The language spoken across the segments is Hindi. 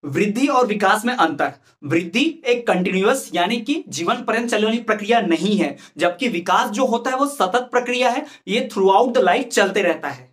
वृद्धि और विकास में अंतर। वृद्धि एक कंटिन्यूअस यानी कि जीवन पर्यंत चलने वाली प्रक्रिया नहीं है, जबकि विकास जो होता है वो सतत प्रक्रिया है। ये थ्रू आउट द लाइफ चलते रहता है।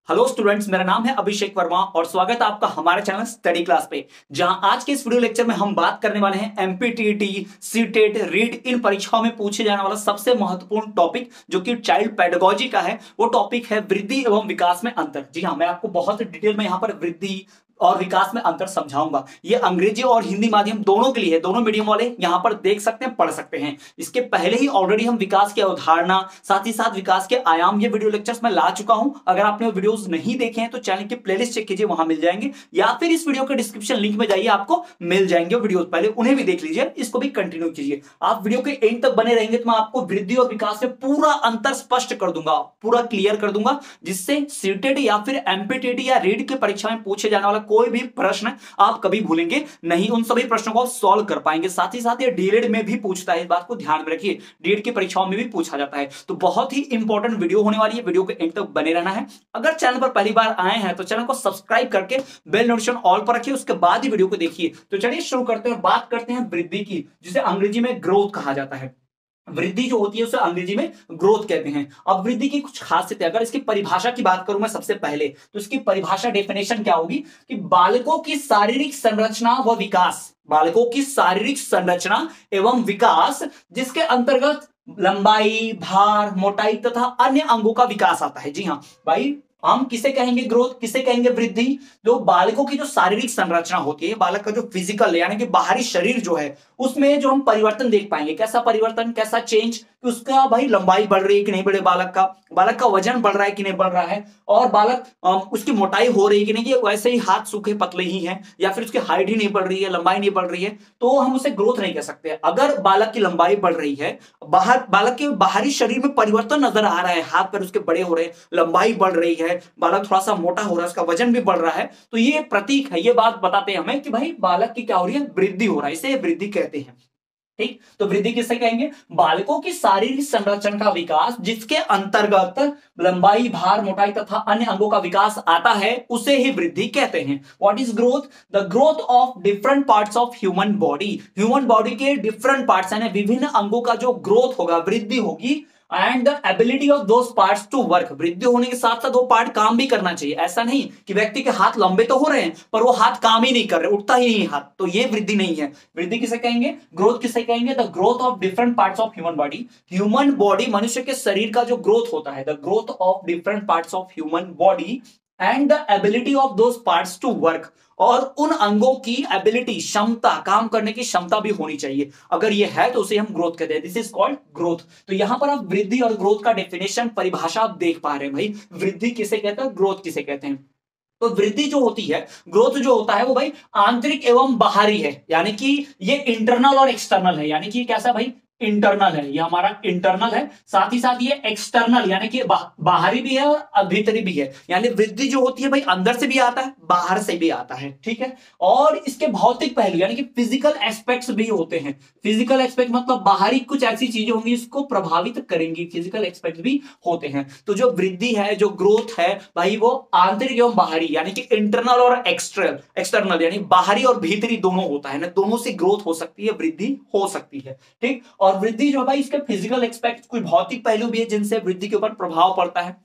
हेलो स्टूडेंट्स, मेरा नाम है अभिषेक वर्मा और स्वागत है आपका हमारे चैनल स्टडी क्लास पे, जहां आज के इस वीडियो लेक्चर में हम बात करने वाले हैं एमपीटीईटी, सीटेट, रीट इन परीक्षाओं में पूछे जाने वाला सबसे महत्वपूर्ण टॉपिक जो कि चाइल्ड पेडागोजी का है। वो टॉपिक है वृद्धि एवं विकास में अंतर। जी हाँ, मैं आपको बहुत डिटेल में यहाँ पर वृद्धि और विकास में अंतर समझाऊंगा। ये अंग्रेजी और हिंदी माध्यम दोनों के लिए है, दोनों मीडियम वाले यहां पर देख सकते हैं, पढ़ सकते हैं। इसके पहले ही ऑलरेडी हम विकास की अवधारणा, साथ ही साथ विकास के आयाम, ये वीडियो लेक्चर्स में ला चुका हूं। अगर आपने वो वीडियोस नहीं देखे हैं तो चैनल की प्लेलिस्ट चेक कीजिए, वहां मिल जाएंगे, या फिर इस वीडियो के डिस्क्रिप्शन लिंक में जाइए, आपको मिल जाएंगे वीडियो, पहले उन्हें भी देख लीजिए, इसको भी कंटिन्यू कीजिए। आप वीडियो के एंड तक बने रहेंगे तो मैं आपको वृद्धि और विकास में पूरा अंतर स्पष्ट कर दूंगा, पूरा क्लियर कर दूंगा, जिससे सीटेट या फिर एमपीटीटी या रीट की परीक्षा में पूछे जाने वाला कोई भी प्रश्न आप कभी भूलेंगे नहीं, उन सभी प्रश्नों को सॉल्व कर पाएंगे। साथ ही साथ ये डीएलएड में भी पूछता है, इस बात को ध्यान में रखिए, डीएलएड की परीक्षाओं में भी पूछा जाता है। तो बहुत ही इंपॉर्टेंट वीडियो होने वाली है, वीडियो के एंड तक बने रहना है। अगर चैनल पर पहली बार आए हैं तो चैनल को सब्सक्राइब करके बेल नोटिफिकेशन ऑल पर रखिए, उसके बाद ही वीडियो को देखिए। तो चलिए शुरू करते हैं, बात करते हैं वृद्धि की, जिसे अंग्रेजी में ग्रोथ कहा जाता है। वृद्धि जो होती है उसे अंग्रेजी में ग्रोथ कहते हैं। अब वृद्धि की कुछ खासियतें, अगर इसकी परिभाषा की बात करूं मैं सबसे पहले, तो इसकी परिभाषा, डेफिनेशन क्या होगी कि बालकों की शारीरिक संरचना व विकास, बालकों की शारीरिक संरचना एवं विकास जिसके अंतर्गत लंबाई, भार, मोटाई तथा अन्य अंगों का विकास आता है। जी हाँ भाई, हम किसे कहेंगे ग्रोथ, किसे कहेंगे वृद्धि? जो बालकों की जो शारीरिक संरचना होती है, बालक का जो फिजिकल यानी कि बाहरी शरीर जो है, उसमें जो हम परिवर्तन देख पाएंगे। कैसा परिवर्तन, कैसा चेंज कि उसका भाई लंबाई बढ़ रही है कि नहीं बढ़ रही, बालक का वजन बढ़ रहा है कि नहीं बढ़ रहा है, और बालक उसकी मोटाई हो रही है कि नहीं, कि वैसे ही हाथ सूखे पतले ही हैं, या फिर उसकी हाइट ही नहीं बढ़ रही है, लंबाई नहीं बढ़ रही है, तो हम उसे ग्रोथ नहीं कह सकते। अगर बालक की लंबाई बढ़ रही है, बालक के बाहरी शरीर में परिवर्तन नजर आ रहा है, हाथ पैर उसके बड़े हो रहे हैं, लंबाई बढ़ रही है, बालक थोड़ा सा मोटा हो रहा है, उसका वजन भी बढ़ रहा है, तो ये प्रतीक है, ये बात बताते हैं हमें कि भाई बालक की क्या हो रही है, वृद्धि हो रहा है, इसे वृद्धि कहते हैं। ठीक, तो वृद्धि किसे कहेंगे? बालकों की शारीरिक संरचना का विकास जिसके अंतर्गत लंबाई, भार, मोटाई तथा अन्य अंगों का विकास आता है, उसे ही वृद्धि कहते हैं। What is growth? The growth of different parts of human body. Human body के डिफरेंट पार्ट्स यानी विभिन्न अंगों का जो ग्रोथ होगा, वृद्धि होगी, and the ability of those parts to work. वृद्धि होने के साथ साथ वो पार्ट काम भी करना चाहिए। ऐसा नहीं कि व्यक्ति के हाथ लंबे तो हो रहे हैं पर वो हाथ काम ही नहीं कर रहे, उठता ही नहीं हाथ, तो ये वृद्धि नहीं है। वृद्धि किसे कहेंगे, ग्रोथ किसे कहेंगे? The growth of different parts of human body. Human body, मनुष्य के शरीर का जो ग्रोथ होता है, the growth of different parts of human body and the ability of those parts to work. और उन अंगों की एबिलिटी, क्षमता, काम करने की क्षमता भी होनी चाहिए। अगर ये है तो उसे हम ग्रोथ कहते हैं, दिस इज कॉल्ड ग्रोथ। तो यहां पर आप वृद्धि और ग्रोथ का डेफिनेशन, परिभाषा आप देख पा रहे हैं भाई, वृद्धि किसे कहते हैं, ग्रोथ किसे कहते हैं। तो वृद्धि जो होती है, ग्रोथ जो होता है वो भाई आंतरिक एवं बाहरी है, यानी कि ये इंटरनल और एक्सटर्नल है। यानी कि कैसा भाई, इंटरनल है, ये हमारा इंटरनल है, साथ ही साथ ये एक्सटर्नल यानी कि बाहरी भी है और भीतरी भी है। यानी वृद्धि जो होती है भाई अंदर से भी आता है, बाहर से भी आता है, ठीक है। और इसके भौतिक पहलू यानी कि फिजिकल एस्पेक्ट्स भी होते हैं। फिजिकल एस्पेक्ट मतलब बाहरी कुछ ऐसी चीजें होंगी इसको प्रभावित करेंगी, फिजिकल एस्पेक्ट भी होते हैं। तो जो वृद्धि है, जो ग्रोथ है भाई, वो आंतरिक एवं बाहरी यानी कि इंटरनल और एक्सटर्नल यानी बाहरी और भीतरी दोनों होता है ना, दोनों से ग्रोथ हो सकती है, वृद्धि हो सकती है, ठीक। और वृद्धि जो भाई, इसके फिजिकल एस्पेक्ट, कोई भौतिक पहलू भी है जिनसे वृद्धि के ऊपर प्रभाव पड़ता है।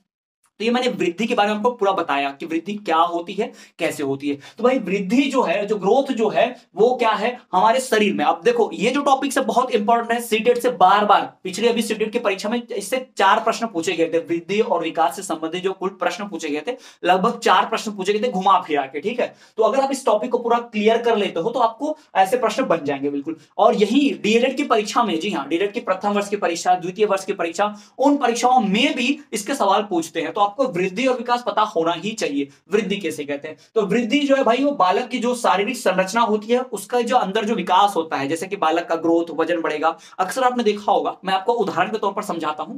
तो ये मैंने वृद्धि के बारे में आपको पूरा बताया कि वृद्धि क्या होती है, कैसे होती है। तो भाई वृद्धि जो है, जो ग्रोथ जो है, वो क्या है हमारे शरीर में। अब देखो, ये जो टॉपिक से बहुत इंपॉर्टेंट है, सीटेट से बार बार, पिछले अभी सीटेट की परीक्षा में इससे 4 प्रश्न पूछे गए थे। वृद्धि और विकास से संबंधित जो कुल प्रश्न पूछे गए थे, लगभग 4 प्रश्न पूछे गए थे घुमा फिरा के, ठीक है। तो अगर आप इस टॉपिक को पूरा क्लियर कर लेते हो तो आपको ऐसे प्रश्न बन जाएंगे बिल्कुल। और यही डीएलएड की परीक्षा में, जी हाँ, डीएलएड की प्रथम वर्ष की परीक्षा, द्वितीय वर्ष की परीक्षा, उन परीक्षाओं में भी इसके सवाल पूछते हैं। तो आपको वृद्धि और विकास पता होना ही चाहिए। वृद्धि कैसे कहते हैं? तो वृद्धि जो है भाई, वो बालक की जो शारीरिक संरचना होती है, उसका जो अंदर जो विकास होता है, जैसे कि बालक का ग्रोथ, वजन बढ़ेगा। अक्सर आपने देखा होगा, मैं आपको उदाहरण के तौर पर समझाता हूं।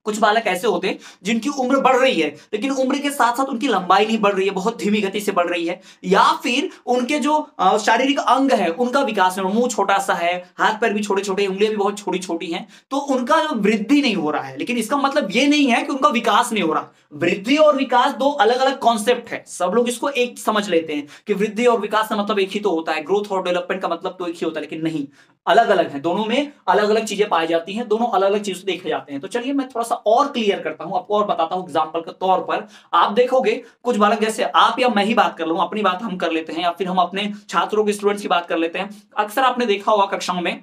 कुछ बालक ऐसे होते हैं जिनकी उम्र बढ़ रही है लेकिन उम्र के साथ साथ उनकी लंबाई नहीं बढ़ रही है, बहुत धीमी गति से बढ़ रही है, या फिर उनके जो शारीरिक अंग है उनका विकास में, मुंह छोटा सा है, हाथ पैर भी छोटे छोटे, उंगलियां भी बहुत छोटी छोटी हैं, तो उनका जो वृद्धि नहीं हो रहा है। लेकिन इसका मतलब ये नहीं है कि उनका विकास नहीं हो रहा। वृद्धि और विकास दो अलग अलग कॉन्सेप्ट है, सब लोग इसको एक समझ लेते हैं कि वृद्धि और विकास का मतलब एक ही तो होता है, ग्रोथ और डेवलपमेंट का मतलब तो एक ही होता है, लेकिन नहीं, अलग अलग है। दोनों में अलग अलग चीजें पाई जाती हैं, दोनों अलग अलग चीजें देखे जाते हैं। तो चलिए मैं थोड़ा सा और क्लियर करता हूं आपको और बताता हूं एग्जांपल के तौर पर। आप देखोगे कुछ बालक, जैसे आप या मैं ही बात कर लूं, अपनी बात हम कर लेते हैं या फिर हम अपने छात्रों के स्टूडेंट्स की बात कर लेते हैं। अक्सर आपने देखा होगा कक्षाओं में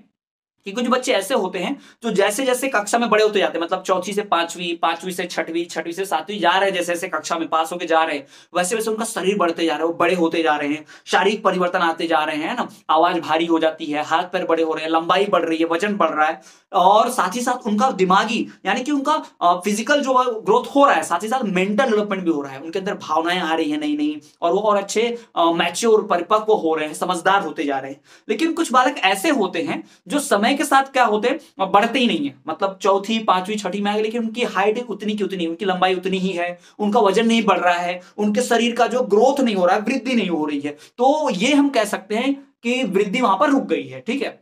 कि कुछ बच्चे ऐसे होते हैं जो जैसे जैसे कक्षा में बड़े होते जाते हैं, मतलब चौथी से पांचवी, पांचवी से छठवीं, छठवीं से सातवीं जा रहे हैं, जैसे जैसे कक्षा में पास होके जा रहे हैं वैसे वैसे उनका शरीर बढ़ते जा रहा है, वो बड़े होते जा रहे हैं, शारीरिक परिवर्तन आते जा रहे हैं ना, आवाज भारी हो जाती है, हाथ पैर बड़े हो रहे हैं, लंबाई बढ़ रही है, वजन बढ़ रहा है, और साथ ही साथ उनका दिमागी यानी कि उनका फिजिकल जो ग्रोथ हो रहा है, साथ ही साथ मेंटल डेवलपमेंट भी हो रहा है, उनके अंदर भावनाएं आ रही है नई नई, और वो और अच्छे मैच्योर परिपक्व हो रहे हैं, समझदार होते जा रहे हैं। लेकिन कुछ बालक ऐसे होते हैं जो समय के साथ क्या होते हैं, बढ़ते ही नहीं है, मतलब चौथी पांचवी छठी में आ गए लेकिन उनकी हाइट उतनी की उतनी, उनकी लंबाई उतनी ही है, उनका वजन नहीं बढ़ रहा है, उनके शरीर का जो ग्रोथ नहीं हो रहा है, वृद्धि नहीं हो रही है, तो ये हम कह सकते हैं कि वृद्धि वहां पर रुक गई है। ठीक है,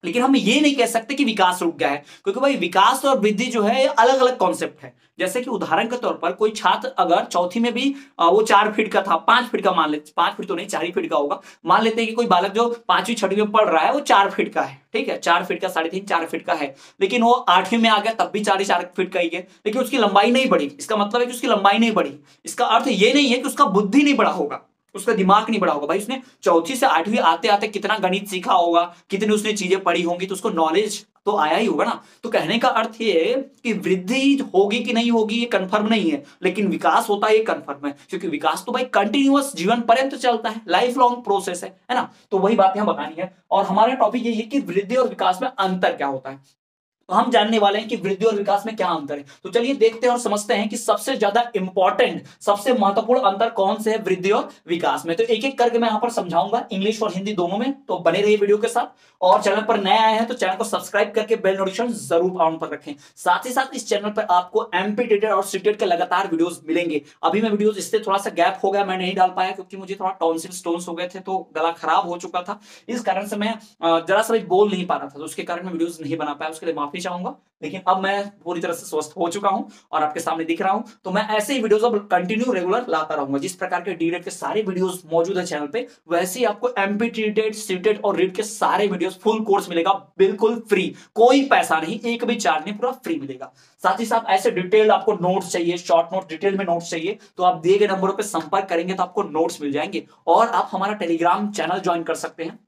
लेकिन हम ये नहीं कह सकते कि विकास रुक गया है, क्योंकि भाई विकास और वृद्धि जो है अलग अलग कॉन्सेप्ट है। जैसे कि उदाहरण के तौर पर कोई छात्र अगर चौथी में भी वो 4 फीट का था, 5 फीट का मान लेते, 5 फीट तो नहीं 4 ही फीट का होगा, मान लेते हैं कि कोई बालक जो पांचवी छठवीं में पढ़ रहा है वो 4 फीट का है, ठीक है, 4 फीट का, 3.5 4 फीट का है, लेकिन वो 8वीं में आ गया तब भी 4 फीट का ही है, लेकिन उसकी लंबाई नहीं बढ़ी। इसका मतलब है कि उसकी लंबाई नहीं बढ़ी, इसका अर्थ ये नहीं है कि उसका बुद्धि नहीं बढ़ा होगा, उसका दिमाग नहीं बढ़ा होगा। भाई उसने चौथी से 8वीं आते आते कितना गणित सीखा होगा, कितनी उसने चीजें पढ़ी होंगी, तो उसको नॉलेज तो आया ही होगा ना। तो कहने का अर्थ ये है कि वृद्धि होगी कि नहीं होगी ये कंफर्म नहीं है, लेकिन विकास होता है ये कंफर्म है, क्योंकि विकास तो भाई कंटिन्यूअस जीवन पर्यंत चलता है, लाइफ लॉन्ग प्रोसेस है ना। तो वही बात यहां बतानी है, और हमारा टॉपिक यही है कि वृद्धि और विकास में अंतर क्या होता है। तो हम जानने वाले हैं कि वृद्धि और विकास में क्या अंतर है। तो चलिए देखते हैं और समझते हैं कि सबसे ज्यादा इंपॉर्टेंट, सबसे महत्वपूर्ण अंतर कौन से है वृद्धि और विकास में। तो एक एक करके मैं यहां पर समझाऊंगा, इंग्लिश और हिंदी दोनों में, तो बने रहिए वीडियो के साथ। और चैनल पर नए आए हैं तो चैनल को सब्सक्राइब करके बेल नोटिफिकेशन जरूर ऑन पर रखें। साथ ही साथ इस चैनल पर आपको एमपी टेटेड और सीटेट के लगातार वीडियोस मिलेंगे। अभी मैं वीडियोस इससे थोड़ा सा गैप हो गया, मैं नहीं डाल पाया क्योंकि मुझे थोड़ा टॉन्सिल स्टोन्स हो गए थे, तो गला खराब हो चुका था, इस कारण से मैं जरा सा भी बोल नहीं पा रहा था, तो उसके कारण मैं वीडियोस नहीं बना पाया, उसके लिए माफी चाहूंगा। लेकिन अब मैं पूरी तरह से स्वस्थ हो चुका हूं और आपके सामने दिख रहा हूं, तो मैं ऐसे ही वीडियोस अब कंटिन्यू रेगुलर लाता रहूंगा। जिस प्रकार के डीरेट के सारे वीडियोस मौजूद है चैनल पे, वैसे ही आपको एमपी टेटेड, सीटेट और रीट के सारे वीडियोस फुल कोर्स मिलेगा, बिल्कुल फ्री, कोई पैसा नहीं, एक भी चार्ज नहीं, पूरा फ्री मिलेगा। साथ ही साथ ऐसे डिटेल आपको नोट्स चाहिए, शॉर्ट नोट, डिटेल में नोट्स चाहिए, तो आप दिए गए नंबरों पर संपर्क करेंगे तो आपको नोट्स मिल जाएंगे। और आप हमारा टेलीग्राम चैनल ज्वाइन कर सकते हैं,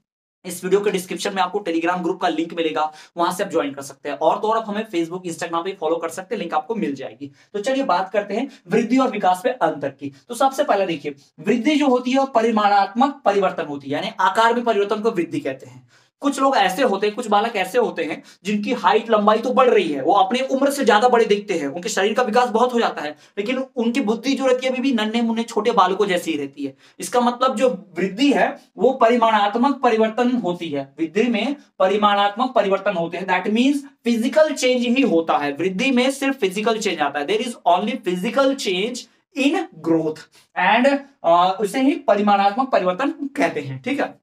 इस वीडियो के डिस्क्रिप्शन में आपको टेलीग्राम ग्रुप का लिंक मिलेगा, वहां से आप ज्वाइन कर सकते हैं। और तो और आप हमें फेसबुक इंस्टाग्राम पे फॉलो कर सकते हैं, लिंक आपको मिल जाएगी। तो चलिए बात करते हैं वृद्धि और विकास में अंतर की। तो सबसे पहले देखिए, वृद्धि जो होती है वो परिमाणात्मक परिवर्तन होती है, यानी आकार में परिवर्तन को वृद्धि कहते हैं। कुछ लोग ऐसे होते हैं, कुछ बालक ऐसे होते हैं जिनकी हाइट लंबाई तो बढ़ रही है, वो अपने उम्र से ज्यादा बड़े दिखते हैं, उनके शरीर का विकास बहुत हो जाता है, लेकिन उनकी बुद्धि जो रहती है अभी भी नन्हे मुन्ने छोटे बालकों जैसी ही रहती है। इसका मतलब जो वृद्धि है वो परिमाणात्मक परिवर्तन होती है, वृद्धि में परिमाणात्मक परिवर्तन होते हैं, दैट मीन्स फिजिकल चेंज ही होता है। वृद्धि में सिर्फ फिजिकल चेंज आता है, there is only physical change in growth, and उसे ही परिमाणात्मक परिवर्तन कहते हैं। ठीक है,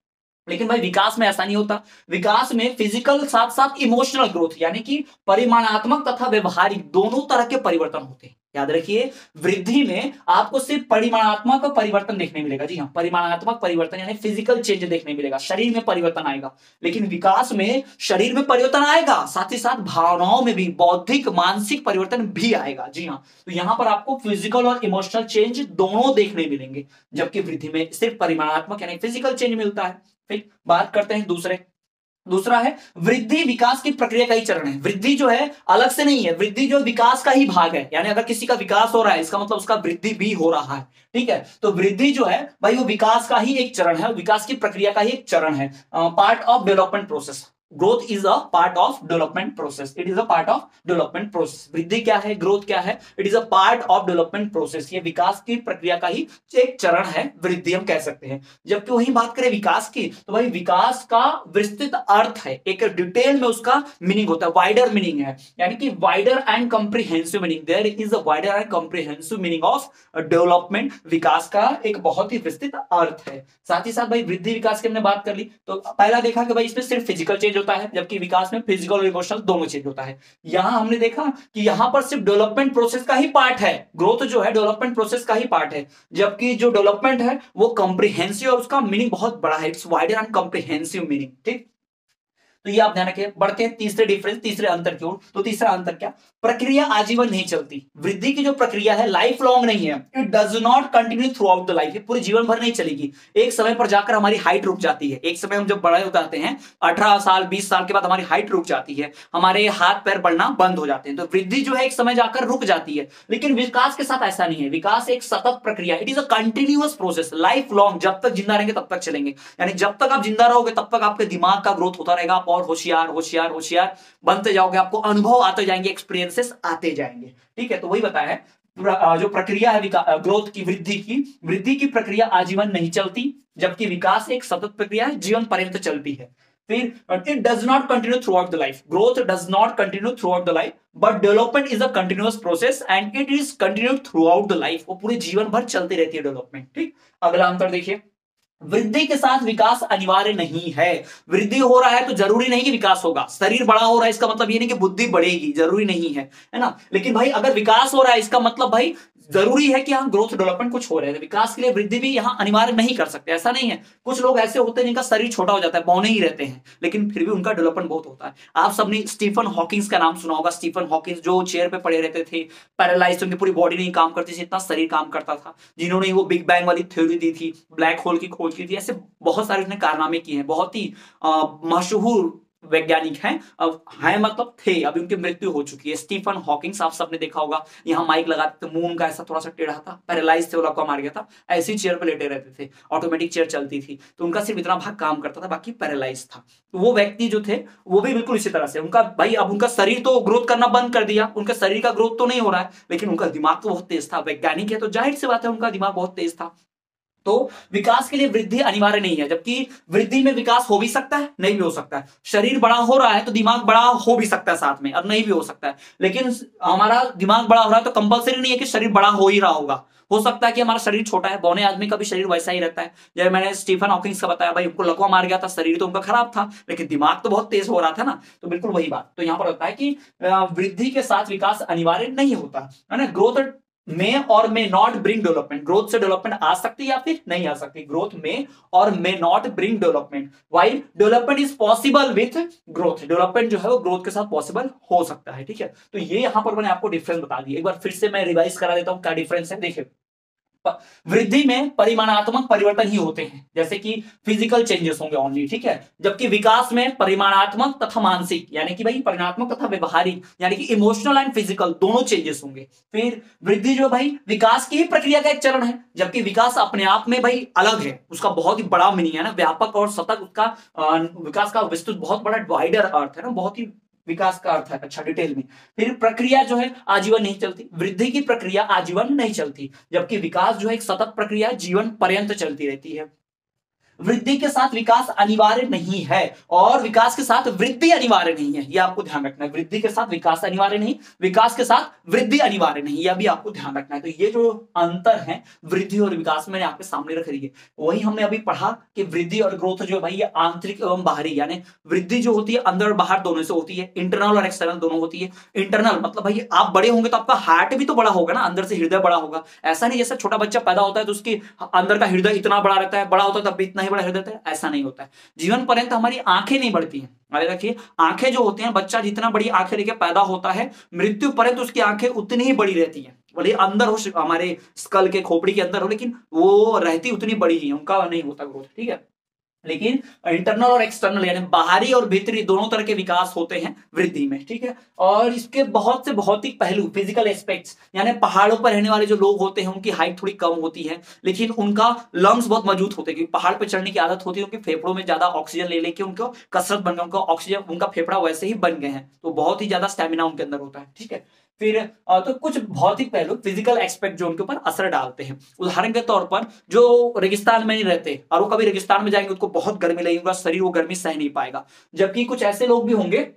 लेकिन भाई विकास में ऐसा नहीं होता। विकास में फिजिकल साथ साथ इमोशनल ग्रोथ, यानी कि परिमाणात्मक तथा व्यवहारिक दोनों तरह के परिवर्तन होते हैं। याद रखिए, वृद्धि में आपको सिर्फ परिमाणात्मक परिवर्तन देखने मिलेगा, जी हाँ, परिमाणात्मक परिवर्तन यानी फिजिकल चेंज देखने मिलेगा, शरीर में परिवर्तन आएगा। लेकिन विकास में शरीर में परिवर्तन आएगा, साथ ही साथ भावनाओं में भी, बौद्धिक मानसिक परिवर्तन भी आएगा, जी हाँ। तो यहां पर आपको फिजिकल और इमोशनल चेंज दोनों देखने मिलेंगे, जबकि वृद्धि में सिर्फ परिमाणात्मक यानी फिजिकल चेंज मिलता है। फिर बात करते हैं दूसरा है वृद्धि विकास की प्रक्रिया का ही चरण है। वृद्धि जो है अलग से नहीं है, वृद्धि जो विकास का ही भाग है, यानी अगर किसी का विकास हो रहा है इसका मतलब उसका वृद्धि भी हो रहा है। ठीक है, तो वृद्धि जो है भाई वो विकास का ही एक चरण है, विकास की प्रक्रिया का ही एक चरण है, part of development process. Growth is a part of development process, it is a part of development process. वृद्धि क्या है, ग्रोथ क्या है, it is a part of development process, ये विकास की प्रक्रिया का ही एक चरण है, वृद्धि हम कह सकते हैं। जबकि वही बात करें विकास की, तो भाई विकास का विस्तृत अर्थ है, एक डिटेल में उसका मीनिंग होता है, वाइडर मीनिंग है, यानी कि wider and comprehensive meaning, there is a wider and comprehensive meaning of development. विकास का एक बहुत ही विस्तृत अर्थ है। साथ ही साथ भाई वृद्धि विकास की हमने बात कर ली, तो पहला देखा कि भाई इसमें सिर्फ फिजिकल चेंज होता है, जबकि विकास में फिजिकल और इमोशनल दोनों चेंज होता है। यहां हमने देखा कि यहां पर सिर्फ डेवलपमेंट प्रोसेस का ही पार्ट है, ग्रोथ जो है डेवलपमेंट प्रोसेस का ही पार्ट है, जबकि जो डेवलपमेंट है वो कॉम्प्रिहेंसिव और उसका मीनिंग बहुत बड़ा है, it's wider and comprehensive meaning. ठीक, तो ये आप ध्यान रखिए। बढ़ते हैं तीसरे डिफरेंस, तीसरे अंतर की ओर। तो तीसरा अंतर क्या, प्रक्रिया आजीवन नहीं चलती। वृद्धि की जो प्रक्रिया है लाइफ लॉन्ग नहीं है, it does not continue through out the life, ये पूरे जीवन भर नहीं चलेगी। एक समय पर जाकर हमारी हाइट रुक जाती है, एक समय हम जब बड़े हो जाते हैं 18 साल 20 साल के बाद हमारी हाइट रुक जाती है, हमारे हाथ पैर बढ़ना बंद हो जाते हैं। तो वृद्धि जो है एक समय जाकर रुक जाती है, लेकिन विकास के साथ ऐसा नहीं है। विकास एक सतत प्रक्रिया, it is a continuous process, life long, जब तक जिंदा रहेंगे तब तक चलेंगे। यानी जब तक आप जिंदा रहोगे तब तक आपके दिमाग का ग्रोथ होता रहेगा, आप और होशियार होशियार होशियार बनते जाओगे, आपको अनुभव आते जाएंगे, एक्सपीरियंसेस आते जाएंगे। ठीक है, तो वही बताया है जो प्रक्रिया है ग्रोथ की, वृद्धि की प्रक्रिया आजीवन नहीं चलती, जबकि विकास एक सतत प्रक्रिया है, जीवन पर्यंत चलती है। फिर it does not continue through out the life, growth does not continue through out the life, but development is a continuous process and it is continue through out the life, वो पूरे जीवन भर चलती रहती है डेवलपमेंट। ठीक, अगला अंतर देखिए, वृद्धि के साथ विकास अनिवार्य नहीं है। वृद्धि हो रहा है तो जरूरी नहीं कि विकास होगा, शरीर बड़ा हो रहा है इसका मतलब ये नहीं कि बुद्धि बढ़ेगी, जरूरी नहीं है ना। लेकिन भाई अगर विकास हो रहा है इसका मतलब भाई जरूरी है कि हाँ ग्रोथ डेवलपमेंट कुछ हो रहे हैं, विकास के लिए वृद्धि भी यहाँ अनिवार्य नहीं कर सकते, ऐसा नहीं है। कुछ लोग ऐसे होते हैं जिनका शरीर छोटा हो जाता है, बौने ही रहते हैं, लेकिन फिर भी उनका डेवलपमेंट बहुत होता है। आप सबने स्टीफन हॉकिंस का नाम सुना होगा, स्टीफन हॉकिंस जो चेयर पे पड़े रहते थे, पैरालाइज, उनकी पूरी बॉडी नहीं काम करती थी, इतना शरीर काम करता था, जिन्होंने वो बिग बैंग वाली थ्योरी दी थी, ब्लैक होल की खोज की थी, ऐसे बहुत सारे उसने कारनामे किए हैं, बहुत ही मशहूर वैज्ञानिक हैं मतलब थे, अभी उनकी मृत्यु हो चुकी है। स्टीफन हॉकिंग्स आप सबने देखा होगा, यहाँ माइक लगाते थे, मुंह उनका ऐसा थोड़ा सा टेढ़ा था, पैरालाइज थे, वो लकवा मार गया था, ऐसी चेयर पे लेटे रहते थे, ऑटोमेटिक चेयर चलती थी, तो उनका सिर्फ इतना भाग काम करता था, बाकी पैरालाइज था। तो वो व्यक्ति जो थे वो भी बिल्कुल इसी तरह से, उनका भाई अब उनका शरीर तो ग्रोथ करना बंद कर दिया, उनका शरीर का ग्रोथ तो नहीं हो रहा है, लेकिन उनका दिमाग तो बहुत तेज था, वैज्ञानिक है तो जाहिर सी बात है उनका दिमाग बहुत तेज था। तो विकास के लिए वृद्धि अनिवार्य नहीं है, जबकि वृद्धि में विकास हो भी सकता है, नहीं भी हो सकता है। शरीर बड़ा हो रहा है तो दिमाग बड़ा हो भी सकता है साथ में, और नहीं भी हो सकता है। लेकिन हमारा दिमाग बड़ा हो रहा है तो कंपलसरी नहीं है कि शरीर बड़ा हो ही रहा होगा, हो सकता है कि हमारा शरीर छोटा है, बौने आदमी का भी शरीर वैसा ही रहता है। जैसे मैंने स्टीफन हॉकिंग्स का बताया, भाई उनको लकवा मार गया था, शरीर तो उनका खराब था, लेकिन दिमाग तो बहुत तेज हो रहा था ना। तो बिल्कुल वही बात तो यहां पर होता है कि वृद्धि के साथ विकास अनिवार्य नहीं होता है ना। ग्रोथ में और may not bring development, growth से डेवलपमेंट आ सकती है या फिर नहीं आ सकती, ग्रोथ में और may not bring development, while development is possible with growth, development जो है वो ग्रोथ के साथ पॉसिबल हो सकता है। ठीक है, तो ये यहां पर मैंने आपको डिफरेंस बता दिया, एक बार फिर से मैं रिवाइज करा देता हूं क्या डिफरेंस है। देखिए, वृद्धि में परिमाणात्मक परिवर्तन ही होते हैं, जैसे कि फिजिकल चेंजेस होंगे ओनली, ठीक है, जबकि विकास में परिमाणात्मक तथा मानसिक, यानी कि भाई परिणात्मक तथा व्यवहारिक, यानी कि इमोशनल एंड फिजिकल दोनों चेंजेस होंगे। फिर वृद्धि जो भाई विकास की ही प्रक्रिया का एक चरण है, जबकि विकास अपने आप में भाई अलग है, उसका बहुत ही बड़ा मीनिंग है ना, व्यापक और सतत उसका विकास का विस्तृत बहुत बड़ा वाइडर अर्थ है ना, बहुत ही विकास का अर्थ है अच्छा डिटेल में। फिर प्रक्रिया जो है आजीवन नहीं चलती, वृद्धि की प्रक्रिया आजीवन नहीं चलती, जबकि विकास जो है एक सतत प्रक्रिया जीवन पर्यंत चलती रहती है। वृद्धि के साथ विकास अनिवार्य नहीं है और विकास के साथ वृद्धि अनिवार्य नहीं है, यह आपको ध्यान रखना है। वृद्धि के साथ विकास अनिवार्य नहीं, विकास के साथ वृद्धि अनिवार्य नहीं, यह भी आपको ध्यान रखना है। तो ये जो अंतर है वृद्धि और विकास मैंने आपके सामने रख दी है। वही हमने अभी पढ़ा कि वृद्धि और ग्रोथ जो है भाई ये आंतरिक एवं बाहरी, यानी वृद्धि जो होती है अंदर और बाहर दोनों से होती है, इंटरनल और एक्सटर्नल दोनों होती है। इंटरनल मतलब भाई आप बड़े होंगे तो आपका हार्ट भी तो बड़ा होगा ना, अंदर से हृदय बड़ा होगा। ऐसा नहीं जैसे छोटा बच्चा पैदा होता है तो उसके अंदर का हृदय इतना बड़ा रहता है, बड़ा होता है तब भी इतना ही बड़ा हृदय रहता है, ऐसा नहीं होता है। जीवन पर्यंत हमारी आंखें नहीं बढ़ती हैं, अरे देखिए आंखें जो होती हैं, बच्चा जितना बड़ी आंखें लेके पैदा होता है मृत्यु पर्यंत उसकी आंखें उतनी ही बड़ी रहती हैं, बोले अंदर हो हमारे स्कल के खोपड़ी के अंदर हो, लेकिन वो रहती उतनी बड़ी ही, उनका नहीं होता ग्रोथ। ठीक है, लेकिन इंटरनल और एक्सटर्नल यानी बाहरी और भीतरी दोनों तरह के विकास होते हैं वृद्धि में, ठीक है। और इसके बहुत से भौतिक पहलू, फिजिकल एस्पेक्ट्स, यानी पहाड़ों पर रहने वाले जो लोग होते हैं उनकी हाइट थोड़ी कम होती है, लेकिन उनका लंग्स बहुत मजबूत होते हैं, क्योंकि पहाड़ पर चढ़ने की आदत होती है, उनके फेफड़ों में ज्यादा ऑक्सीजन ले लेके उनको कसरत बन गया, उनका ऑक्सीजन, उनका फेफड़ा वैसे ही बन गए हैं, तो बहुत ही ज्यादा स्टेमिना उनके अंदर होता है, ठीक है। फिर तो कुछ भौतिक पहलू, फिजिकल एस्पेक्ट जो उनके ऊपर असर डालते हैं। उदाहरण के तौर पर जो रेगिस्तान में नहीं रहते और वो कभी रेगिस्तान में जाएंगे, उनको बहुत गर्मी लगेगी, उनका शरीर वो गर्मी सह नहीं पाएगा। जबकि कुछ ऐसे लोग भी होंगे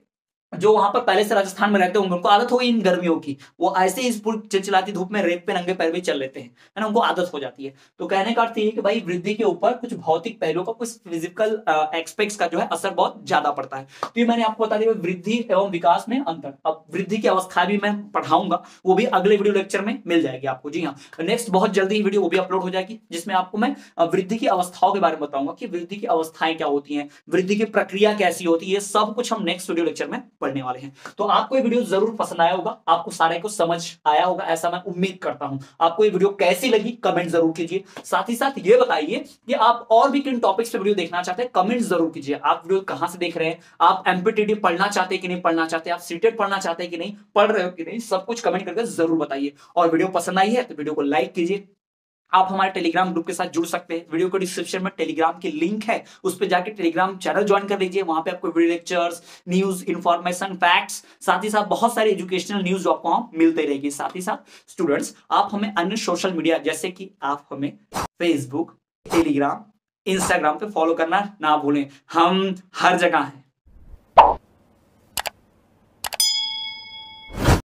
जो वहां पर पहले से राजस्थान में रहते होंगे, उनको आदत होगी इन गर्मियों की, वो ऐसे ही इस चिलचिलाती धूप में रेत पे नंगे पैर भी चल लेते हैं, है ना, उनको आदत हो जाती है। तो कहने का अर्थ ये कि भाई वृद्धि के ऊपर कुछ भौतिक पहलुओं का, कुछ फिजिकल एक्सपेक्ट्स का जो है असर बहुत ज्यादा पड़ता है। तो ये मैंने आपको बता दिया वृद्धि एवं विकास में अंतर। अब वृद्धि की अवस्था भी मैं पढ़ाऊंगा, वो भी अगले वीडियो लेक्चर में मिल जाएगी आपको। जी हाँ, नेक्स्ट बहुत जल्दी ही वीडियो वो भी अपलोड हो जाएगी, जिसमें आपको मैं वृद्धि की अवस्थाओं के बारे में बताऊंगा कि वृद्धि की अवस्थाएं क्या होती हैं, वृद्धि की प्रक्रिया कैसी होती है, सब कुछ हम नेक्स्ट वीडियो लेक्चर में पढ़ने वाले हैं। तो आपको ये वीडियो जरूर पसंद आया होगा, आपको सारे को समझ आया होगा, ऐसा मैं उम्मीद करता हूं। आपको ये वीडियो कैसी लगी कमेंट जरूर कीजिए। साथ ही साथ ये बताइए कि आप और भी किन टॉपिक्स पे वीडियो देखना चाहते हैं, कमेंट जरूर कीजिए। आप वीडियो कहां से देख रहे हैं, आप एमपीटीटी पढ़ना चाहते हैं कि नहीं पढ़ना चाहते, आप सीटेट पढ़ना चाहते हैं कि नहीं, पढ़ रहे हो कि नहीं, सब कुछ कमेंट करके जरूर बताइए। और वीडियो पसंद आई है तो वीडियो को लाइक कीजिए। आप हमारे टेलीग्राम ग्रुप के साथ जुड़ सकते हैं, वीडियो को डिस्क्रिप्शन में टेलीग्राम की लिंक है, उस पर जाकर टेलीग्राम चैनल ज्वाइन कर लीजिए। वहां पे आपको video lectures, news, information, facts, साथ ही साथ बहुत सारी एजुकेशनल न्यूज आपको वहां मिलते रहेगी। साथ ही साथ स्टूडेंट्स, आप हमें अन्य सोशल मीडिया जैसे कि आप हमें फेसबुक, टेलीग्राम, इंस्टाग्राम पे फॉलो करना ना भूलें, हम हर जगह हैं।